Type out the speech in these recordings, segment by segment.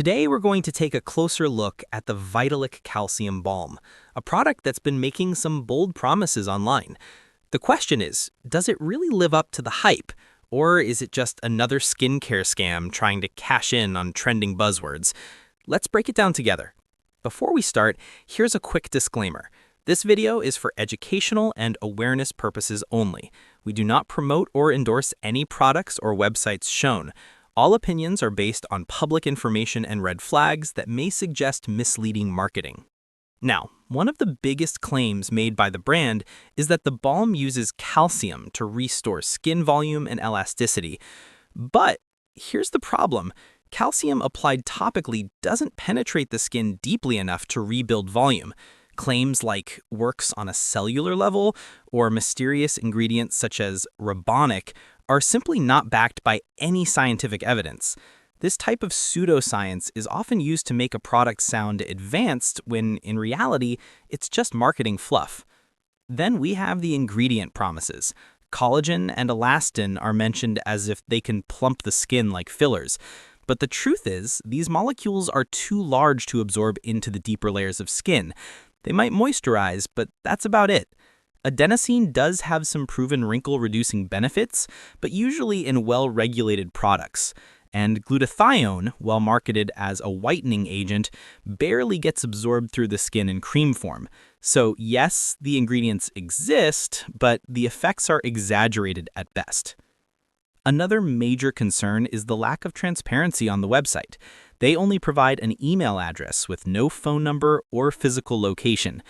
Today, we're going to take a closer look at the Vitaliq Calcium Balm, a product that's been making some bold promises online. The question is, does it really live up to the hype, or is it just another skincare scam trying to cash in on trending buzzwords? Let's break it down together. Before we start, here's a quick disclaimer. This video is for educational and awareness purposes only. We do not promote or endorse any products or websites shown. All opinions are based on public information and red flags that may suggest misleading marketing. Now, one of the biggest claims made by the brand is that the balm uses calcium to restore skin volume and elasticity. But here's the problem. Calcium applied topically doesn't penetrate the skin deeply enough to rebuild volume. Claims like works on a cellular level or mysterious ingredients such as Ribonic are simply not backed by any scientific evidence. This type of pseudoscience is often used to make a product sound advanced when, in reality, it's just marketing fluff. Then we have the ingredient promises. Collagen and elastin are mentioned as if they can plump the skin like fillers. But the truth is, these molecules are too large to absorb into the deeper layers of skin. They might moisturize, but that's about it. Adenosine does have some proven wrinkle-reducing benefits, but usually in well-regulated products. And glutathione, while marketed as a whitening agent, barely gets absorbed through the skin in cream form. So yes, the ingredients exist, but the effects are exaggerated at best. Another major concern is the lack of transparency on the website. They only provide an email address with no phone number or physical location.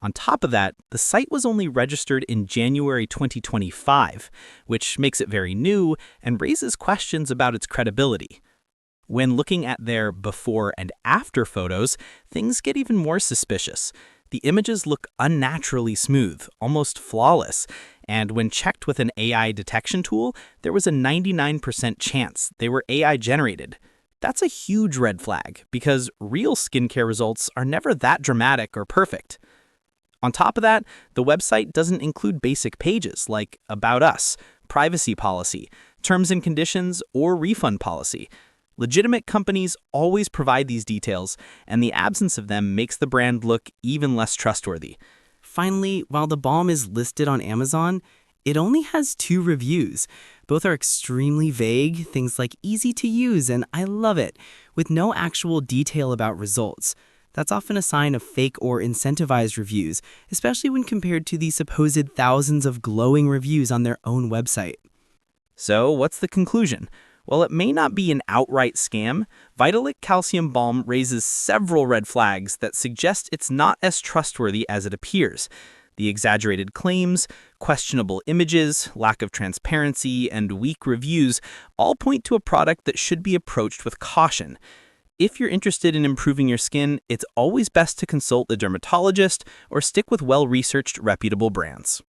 On top of that, the site was only registered in January 2025, which makes it very new and raises questions about its credibility. When looking at their before and after photos, things get even more suspicious. The images look unnaturally smooth, almost flawless, and when checked with an AI detection tool, there was a 99% chance they were AI generated. That's a huge red flag because real skincare results are never that dramatic or perfect. On top of that, the website doesn't include basic pages like About Us, Privacy Policy, Terms and Conditions, or Refund Policy. Legitimate companies always provide these details, and the absence of them makes the brand look even less trustworthy. Finally, while the balm is listed on Amazon, it only has 2 reviews. Both are extremely vague, things like easy to use and I love it, with no actual detail about results. That's often a sign of fake or incentivized reviews, especially when compared to the supposed thousands of glowing reviews on their own website. So what's the conclusion? While it may not be an outright scam, Vitaliq Calcium Balm raises several red flags that suggest it's not as trustworthy as it appears. The exaggerated claims, questionable images, lack of transparency, and weak reviews all point to a product that should be approached with caution. If you're interested in improving your skin, it's always best to consult a dermatologist or stick with well-researched, reputable brands.